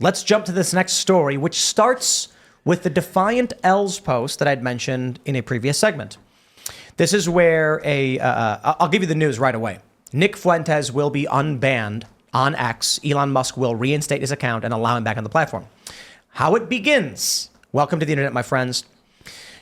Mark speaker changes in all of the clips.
Speaker 1: let's jump to this next story, which starts with the Defiant L's post that I'd mentioned in a previous segment. This is where I'll give you the news right away. Nick Fuentes will be unbanned on X. Elon Musk will reinstate his account and allow him back on the platform. How it begins. Welcome to the internet, my friends.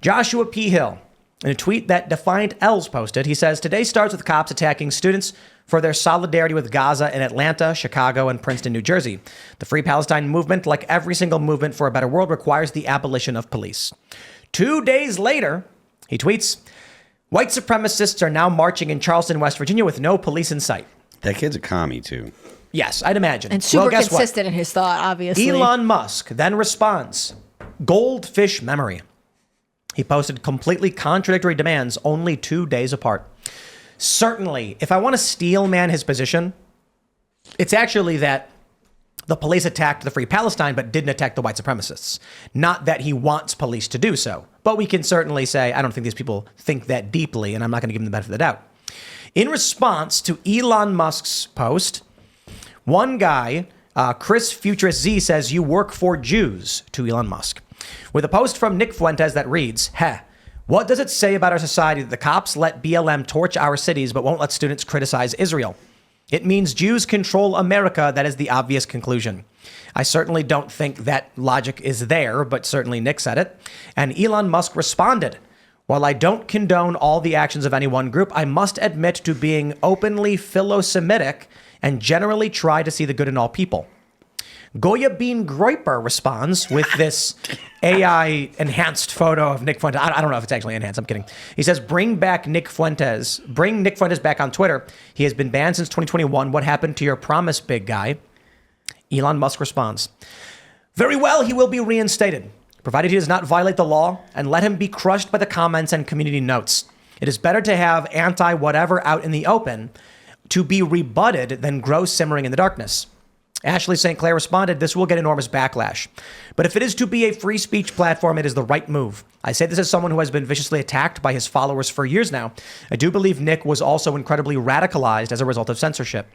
Speaker 1: Joshua P. Hill, in a tweet that Defiant L's posted, he says, today starts with cops attacking students for their solidarity with Gaza in Atlanta, Chicago, and Princeton, New Jersey. The Free Palestine movement, like every single movement for a better world, requires the abolition of police. 2 days later, he tweets, white supremacists are now marching in Charleston, West Virginia with no police in sight.
Speaker 2: That kid's a commie, too.
Speaker 1: Yes, I'd imagine.
Speaker 3: And super consistent in his thought, obviously.
Speaker 1: Elon Musk then responds, goldfish memory. He posted completely contradictory demands only 2 days apart. Certainly, if I want to steel man his position, it's actually that the police attacked the Free Palestine but didn't attack the white supremacists. Not that he wants police to do so. But we can certainly say, I don't think these people think that deeply, and I'm not going to give them the benefit of the doubt. In response to Elon Musk's post, one guy, Chris Futurist Z, says, you work for Jews, to Elon Musk. With a post from Nick Fuentes that reads, what does it say about our society that the cops let BLM torch our cities but won't let students criticize Israel? It means Jews control America. That is the obvious conclusion. I certainly don't think that logic is there, but certainly Nick said it. And Elon Musk responded, while I don't condone all the actions of any one group, I must admit to being openly philo-Semitic and generally try to see the good in all people. Goya Bean Groiper responds with this AI-enhanced photo of Nick Fuentes. I don't know if it's actually enhanced. I'm kidding. He says, bring Nick Fuentes back on Twitter. He has been banned since 2021. What happened to your promise, big guy? Elon Musk responds, very well, he will be reinstated, provided he does not violate the law, and let him be crushed by the comments and community notes. It is better to have anti-whatever out in the open to be rebutted than grow simmering in the darkness. Ashley St. Clair responded, this will get enormous backlash. But if it is to be a free speech platform, it is the right move. I say this as someone who has been viciously attacked by his followers for years now. I do believe Nick was also incredibly radicalized as a result of censorship.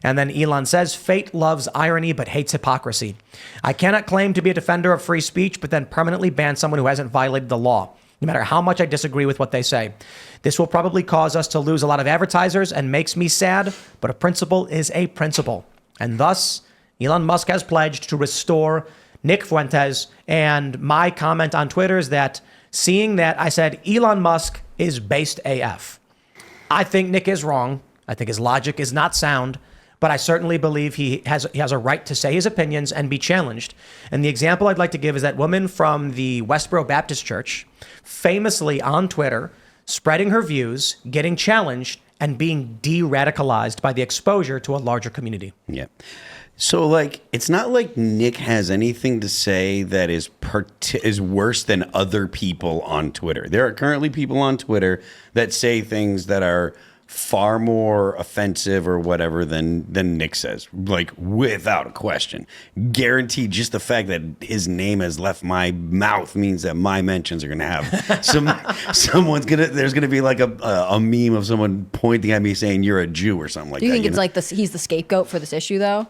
Speaker 1: And then Elon says, fate loves irony but hates hypocrisy. I cannot claim to be a defender of free speech, but then permanently ban someone who hasn't violated the law, no matter how much I disagree with what they say. This will probably cause us to lose a lot of advertisers and makes me sad, but a principle is a principle. And thus, Elon Musk has pledged to restore Nick Fuentes. And my comment on Twitter is that seeing that, I said, Elon Musk is based AF. I think Nick is wrong. I think his logic is not sound, but I certainly believe he has a right to say his opinions and be challenged. And the example I'd like to give is that woman from the Westboro Baptist Church, famously on Twitter, spreading her views, getting challenged, and being de-radicalized by the exposure to a larger community.
Speaker 2: Yeah. So, like, it's not like Nick has anything to say that is worse than other people on Twitter. There are currently people on Twitter that say things that are far more offensive or whatever than Nick says, like, without a question. Guaranteed, just the fact that his name has left my mouth means that my mentions are going to have there's going to be like a meme of someone pointing at me saying you're a Jew or something like that.
Speaker 3: Do you think it's like this? He's the scapegoat for this issue, though?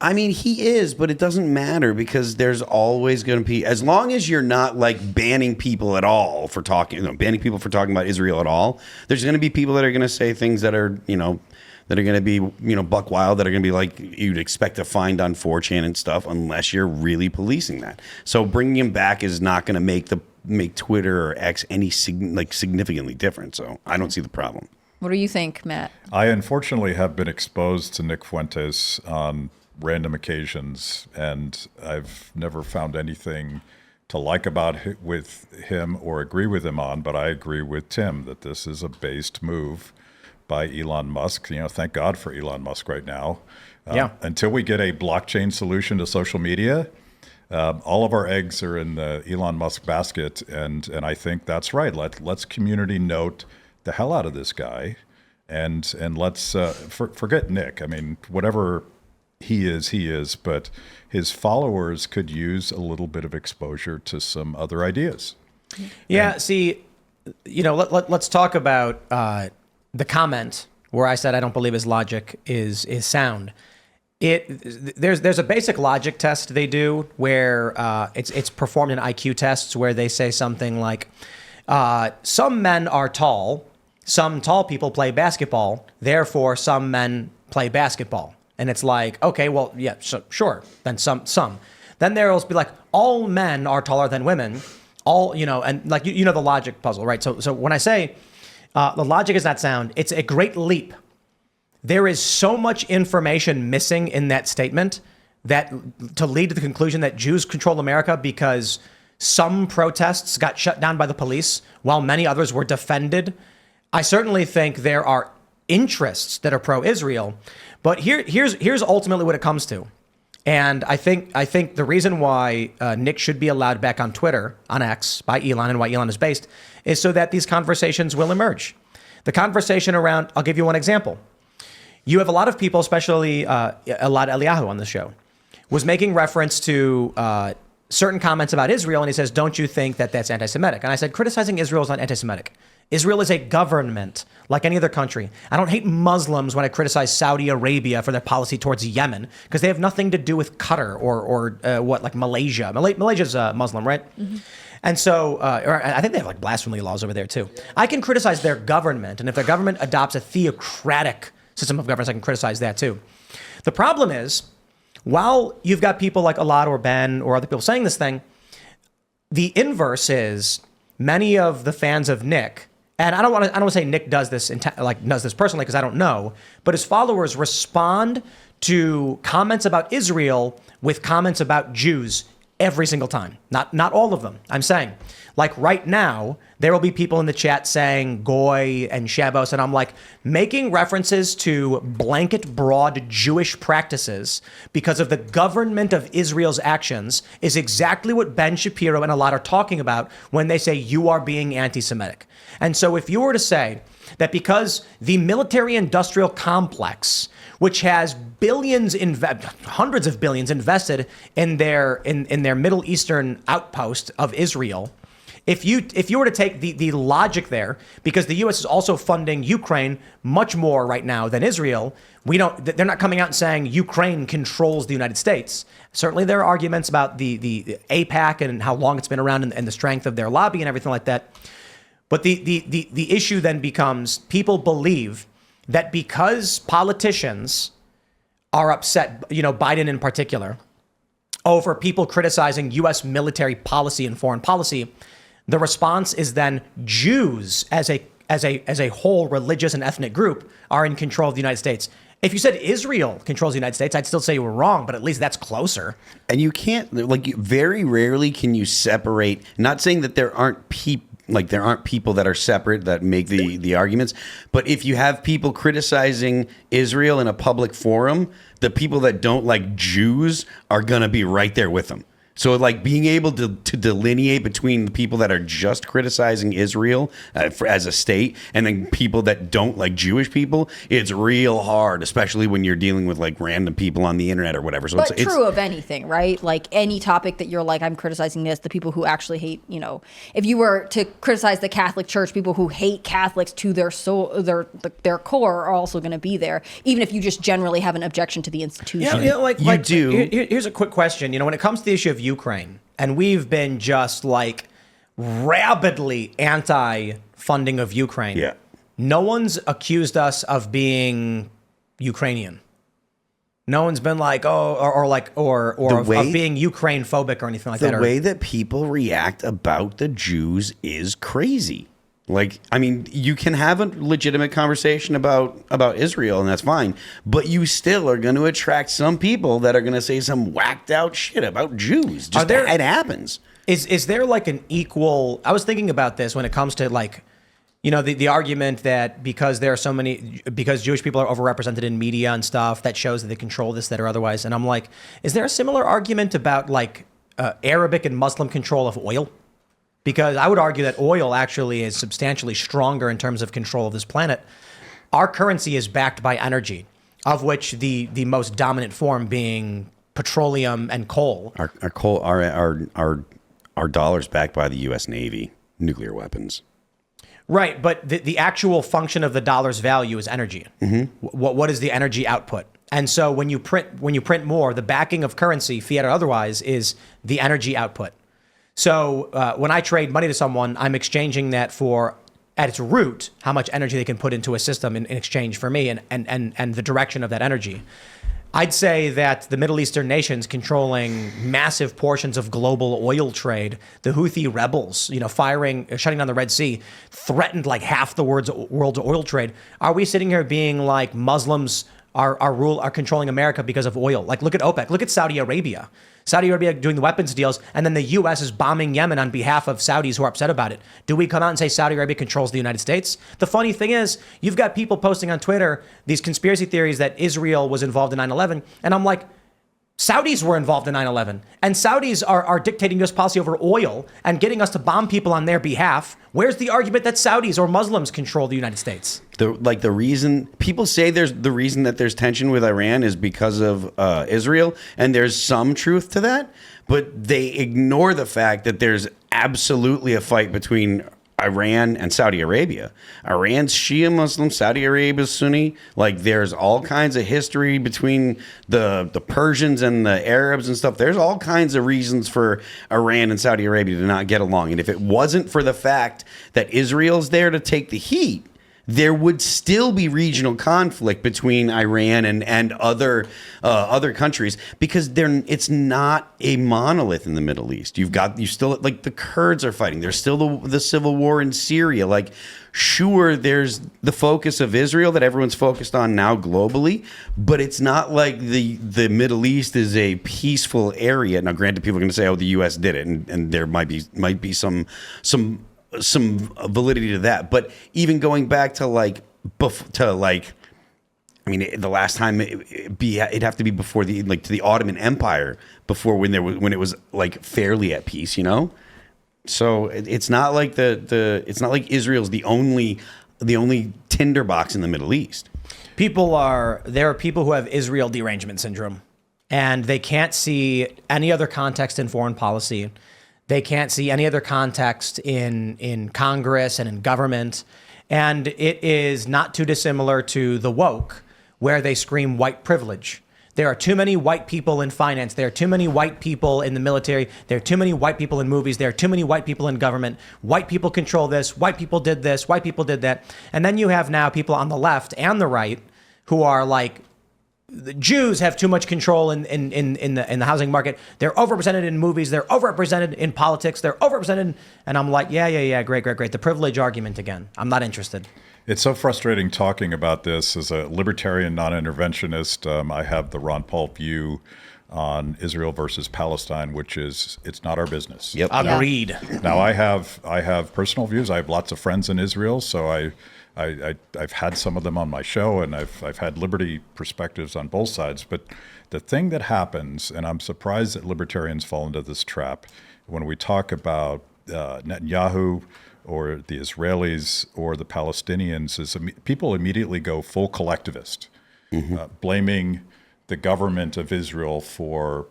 Speaker 2: I mean, he is, but it doesn't matter because there's always going to be, as long as you're not like banning people at all for talking, banning people for talking about Israel at all, there's going to be people that are going to say things that are, that are going to be, buck wild, that are going to be like you'd expect to find on 4chan and stuff, unless you're really policing that. So bringing him back is not going to make Twitter or X any significantly different. So I don't see the problem.
Speaker 3: What do you think, Matt?
Speaker 4: I unfortunately have been exposed to Nick Fuentes on random occasions, and I've never found anything to like about with him or agree with him on, but I agree with Tim that this is a based move by Elon Musk. Thank God for Elon Musk right now. Until we get a blockchain solution to social media, all of our eggs are in the Elon Musk basket, and I think that's right. Let's community note the hell out of this guy, and let's forget Nick. I mean, whatever he is, but his followers could use a little bit of exposure to some other ideas.
Speaker 1: Yeah, let's talk about the comment where I said I don't believe his logic is sound. There's a basic logic test they do where it's performed in IQ tests where they say something like, some men are tall, some tall people play basketball, therefore some men play basketball. And it's like, okay, well, yeah, sure, then some. Then there'll be like, all men are taller than women, and like, you know the logic puzzle, right? So when I say the logic is not sound, it's a great leap. There is so much information missing in that statement that to lead to the conclusion that Jews control America because some protests got shut down by the police while many others were defended. I certainly think there are interests that are pro-Israel, but here's ultimately what it comes to. And I think the reason why Nick should be allowed back on Twitter, on X, by Elon, and why Elon is based, is so that these conversations will emerge. The conversation around, I'll give you one example. You have a lot of people, especially Elad Eliyahu on the show, was making reference to certain comments about Israel, and he says, don't you think that that's anti-Semitic? And I said, criticizing Israel is not anti-Semitic. Israel is a government like any other country. I don't hate Muslims when I criticize Saudi Arabia for their policy towards Yemen, because they have nothing to do with Qatar or like Malaysia. Malaysia's Muslim, right? Mm-hmm. And so, or I think they have like blasphemy laws over there too. I can criticize their government, and if their government adopts a theocratic system of governance, I can criticize that too. The problem is, while you've got people like Elad or Ben or other people saying this thing, the inverse is many of the fans of Nick, and I don't want to say Nick does this does this personally because I don't know, but his followers respond to comments about Israel with comments about Jews every single time. Not all of them. I'm saying, like right now, there will be people in the chat saying Goy and Shabos, and I'm like, making references to blanket broad Jewish practices because of the government of Israel's actions is exactly what Ben Shapiro and Elad are talking about when they say you are being anti-Semitic. And so if you were to say that because the military-industrial complex, which has billions, hundreds of billions invested in their Middle Eastern outpost of Israel, if you were to take the logic there, because the U.S. is also funding Ukraine much more right now than Israel, they're not coming out and saying Ukraine controls the United States. Certainly there are arguments about the AIPAC and how long it's been around and the strength of their lobby and everything like that. But the issue then becomes people believe that because politicians are upset, Biden in particular, over people criticizing U.S. military policy and foreign policy, the response is then Jews as a whole religious and ethnic group are in control of the United States. If you said Israel controls the United States, I'd still say you were wrong, but at least that's closer.
Speaker 2: And you can't, very rarely can you separate, not saying that there aren't people that are separate that make the arguments, but if you have people criticizing Israel in a public forum, the people that don't like Jews are going to be right there with them. So being able to delineate between the people that are just criticizing Israel as a state and then people that don't like Jewish people, it's real hard, especially when you're dealing with random people on the internet or whatever. So
Speaker 3: but it's true of anything, right? Like any topic that you're like, I'm criticizing this, the people who actually hate, if you were to criticize the Catholic Church, people who hate Catholics to their soul, their core are also going to be there, even if you just generally have an objection to the institution.
Speaker 2: You do.
Speaker 1: Here's a quick question. When it comes to the issue of Ukraine, and we've been just rabidly anti-funding of Ukraine.
Speaker 2: Yeah.
Speaker 1: No one's accused us of being Ukrainian. No one's been of being Ukraine phobic or anything like that.
Speaker 2: The way that people react about the Jews is crazy. You can have a legitimate conversation about Israel, and that's fine. But you still are going to attract some people that are going to say some whacked out shit about Jews. It happens.
Speaker 1: Is there an equal? I was thinking about this when it comes to the argument that because Jewish people are overrepresented in media and stuff, that shows that they control this, that, or otherwise. And I'm like, is there a similar argument about Arabic and Muslim control of oil? Because I would argue that oil actually is substantially stronger in terms of control of this planet. Our currency is backed by energy, of which the most dominant form being petroleum and coal.
Speaker 2: Our dollar's backed by the U.S. Navy, nuclear weapons.
Speaker 1: Right, but the actual function of the dollar's value is energy. Mm-hmm. What is the energy output? And so when you print more, the backing of currency, fiat or otherwise, is the energy output. So when I trade money to someone, I'm exchanging that for, at its root, how much energy they can put into a system in exchange for me and the direction of that energy. I'd say that the Middle Eastern nations controlling massive portions of global oil trade, the Houthi rebels, shutting down the Red Sea, threatened like half the world's oil trade. Are we sitting here being like Muslims are controlling America because of oil? Like, look at OPEC, look at Saudi Arabia. Saudi Arabia doing the weapons deals, and then the U.S. is bombing Yemen on behalf of Saudis who are upset about it. Do we come out and say Saudi Arabia controls the United States? The funny thing is, you've got people posting on Twitter these conspiracy theories that Israel was involved in 9/11, and I'm like, Saudis were involved in 9/11, and Saudis are dictating U.S. policy over oil and getting us to bomb people on their behalf. Where's the argument that Saudis or Muslims control the United States?
Speaker 2: The reason people say the reason that there's tension with Iran is because of Israel, and there's some truth to that, but they ignore the fact that there's absolutely a fight between Iran and Saudi Arabia. Iran's Shia Muslim, Saudi Arabia's Sunni. Like, there's all kinds of history between the Persians and the Arabs and stuff. There's all kinds of reasons for Iran and Saudi Arabia to not get along. And if it wasn't for the fact that Israel's there to take the heat, there would still be regional conflict between Iran and other countries, because it's not a monolith in the Middle East. You still, like, the Kurds are fighting. There's still the civil war in Syria. Like, sure, there's the focus of Israel that everyone's focused on now globally, but it's not like the Middle East is a peaceful area. Now, granted, people are going to say, "Oh, the U.S. did it," and there might be some validity to that. But even going back to the last time it'd have to be before to the Ottoman Empire, before when it was like fairly at peace, So it's not like it's not like Israel's the only tinderbox in the Middle East.
Speaker 1: There are people who have Israel derangement syndrome, and they can't see any other context in foreign policy. They can't see any other context in Congress and in government. And it is not too dissimilar to the woke, where they scream white privilege. There are too many white people in finance. There are too many white people in the military. There are too many white people in movies. There are too many white people in government. White people control this. White people did this. White people did that. And then you have now people on the left and the right who are like, the Jews have too much control in the housing market. They're overrepresented in movies. They're overrepresented in politics. They're overrepresented. And I'm like, yeah, great. The privilege argument again. I'm not interested.
Speaker 4: It's so frustrating talking about this as a libertarian non-interventionist. I have the Ron Paul view on Israel versus Palestine, which is, it's not our business.
Speaker 2: Yep.
Speaker 1: Agreed.
Speaker 4: Now I have personal views. I have lots of friends in Israel, so I've had some of them on my show, and I've had liberty perspectives on both sides. But the thing that happens, and I'm surprised that libertarians fall into this trap, when we talk about Netanyahu or the Israelis or the Palestinians, is people immediately go full collectivist, blaming the government of Israel for,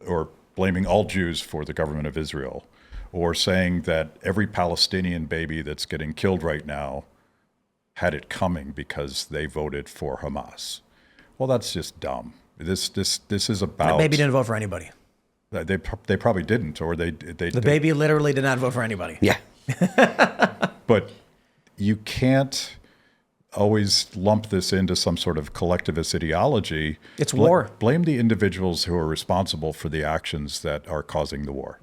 Speaker 4: or blaming all Jews for the government of Israel, or saying that every Palestinian baby that's getting killed right now had it coming because they voted for Hamas. Well, that's just dumb. This is about...
Speaker 1: That baby didn't vote for anybody.
Speaker 4: They probably didn't, or they
Speaker 1: The baby literally did not vote for anybody.
Speaker 2: Yeah.
Speaker 4: But you can't always lump this into some sort of collectivist ideology.
Speaker 1: It's war.
Speaker 4: Blame the individuals who are responsible for the actions that are causing the war.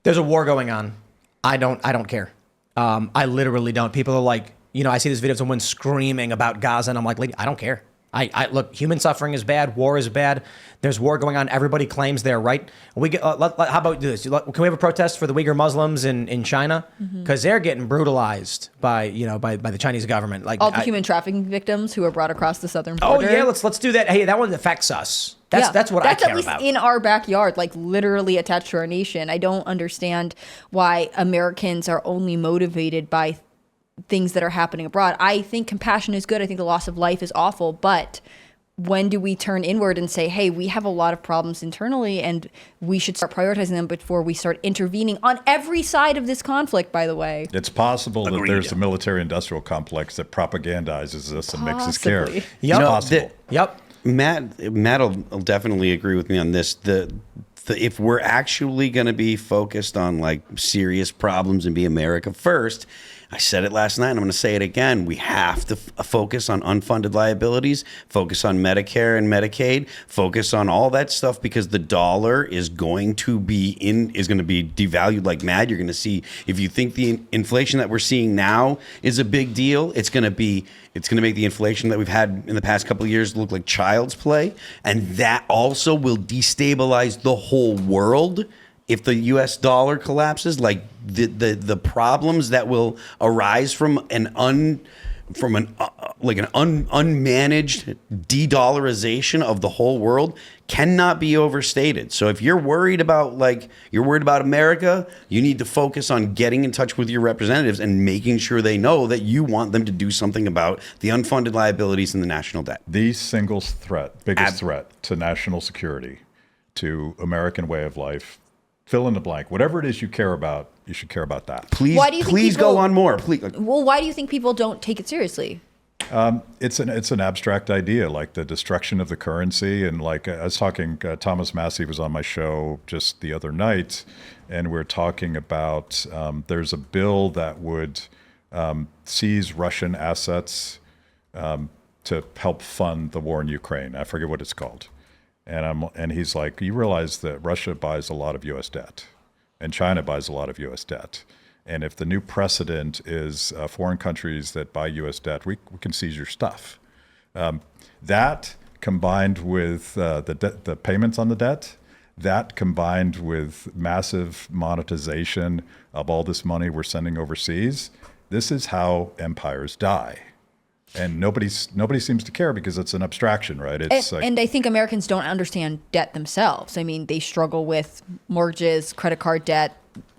Speaker 1: There's a war going on. I don't care. I literally don't. People are like, I see this video of someone screaming about Gaza, and I'm like, lady, I don't care. I look, human suffering is bad. War is bad. There's war going on. Everybody claims they're right. How about this? Can we have a protest for the Uyghur Muslims in China? Because they're getting brutalized by the Chinese government. Like
Speaker 3: all the human trafficking victims who are brought across the southern border.
Speaker 1: Oh yeah, let's do that. Hey, that one affects us. That's what I care about. That's
Speaker 3: at least in our backyard, like literally attached to our nation. I don't understand why Americans are only motivated by things that are happening abroad. I think compassion is good. I think the loss of life is awful, but when do we turn inward and say, hey, we have a lot of problems internally and we should start prioritizing them before we start intervening on every side of this conflict, by the way?
Speaker 4: It's possible that
Speaker 2: Agreed.
Speaker 4: there's a military-industrial complex that propagandizes this and makes us care.
Speaker 3: Possibly.
Speaker 4: It's
Speaker 1: Yep.
Speaker 4: possible.
Speaker 1: Yep.
Speaker 2: Matt will definitely agree with me on this. If we're actually going to be focused on like serious problems and be America first, I said it last night and I'm going to say it again. We have to focus on unfunded liabilities, focus on Medicare and Medicaid, focus on all that stuff because the dollar is going to be devalued like mad. You're going to see, if you think the inflation that we're seeing now is a big deal, it's going to make the inflation that we've had in the past couple of years look like child's play. And that also will destabilize the whole world. If the U.S. dollar collapses, like the problems that will arise from an unmanaged de-dollarization of the whole world cannot be overstated. So if you're worried about America, you need to focus on getting in touch with your representatives and making sure they know that you want them to do something about the unfunded liabilities and the national debt.
Speaker 4: The single biggest threat to national security, to American way of life, fill in the blank, whatever it is you care about, you should care about that.
Speaker 2: Please,
Speaker 3: Why do you think
Speaker 2: please
Speaker 3: people-
Speaker 2: go on more. Please.
Speaker 3: Well, why do you think people don't take it seriously?
Speaker 4: It's an abstract idea, like the destruction of the currency. And like I was talking, Thomas Massey was on my show just the other night, and we're talking about there's a bill that would seize Russian assets to help fund the war in Ukraine. I forget what it's called. And he's like, you realize that Russia buys a lot of U.S. debt, and China buys a lot of U.S. debt. And if the new precedent is foreign countries that buy U.S. debt, we can seize your stuff. That combined with the payments on the debt, that combined with massive monetization of all this money we're sending overseas, this is how empires die. And nobody seems to care because it's an abstraction, right? It's
Speaker 3: And I think Americans don't understand debt themselves. I mean, they struggle with mortgages, credit card debt.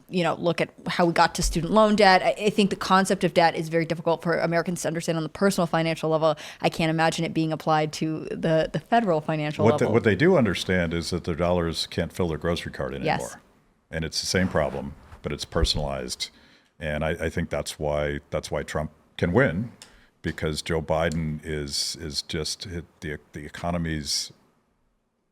Speaker 3: Look at how we got to student loan debt. I think the concept of debt is very difficult for Americans to understand on the personal financial level. I can't imagine it being applied to the federal financial level.
Speaker 4: What they do understand is that their dollars can't fill their grocery cart anymore.
Speaker 3: Yes.
Speaker 4: And it's the same problem, but it's personalized. And I think that's why Trump can win, because Joe Biden is just the economy's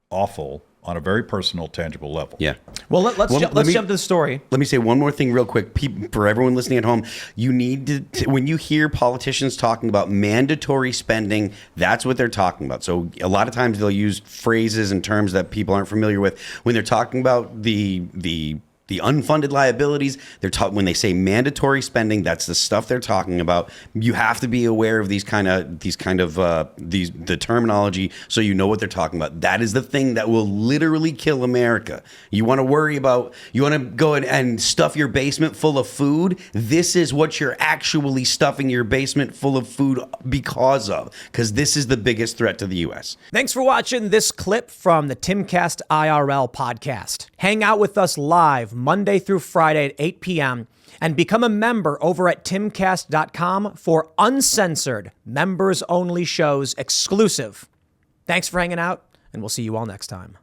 Speaker 4: awful on a very personal, tangible level.
Speaker 2: Yeah.
Speaker 1: Well, let's jump to the story.
Speaker 2: Let me say one more thing real quick. For everyone listening at home, you need to, when you hear politicians talking about mandatory spending, that's what they're talking about. So a lot of times they'll use phrases and terms that people aren't familiar with. When they're talking about the unfunded liabilities, when they say mandatory spending, that's the stuff they're talking about. You have to be aware of the terminology so you know what they're talking about. That is the thing that will literally kill America. You want to go and stuff your basement full of food. This is what you're actually stuffing your basement full of food because this is the biggest threat to the U.S.
Speaker 1: Thanks for watching this clip from the Timcast IRL podcast. Hang out with us live Monday through Friday at 8 p.m. and become a member over at timcast.com for uncensored, members-only shows exclusive. Thanks for hanging out, and we'll see you all next time.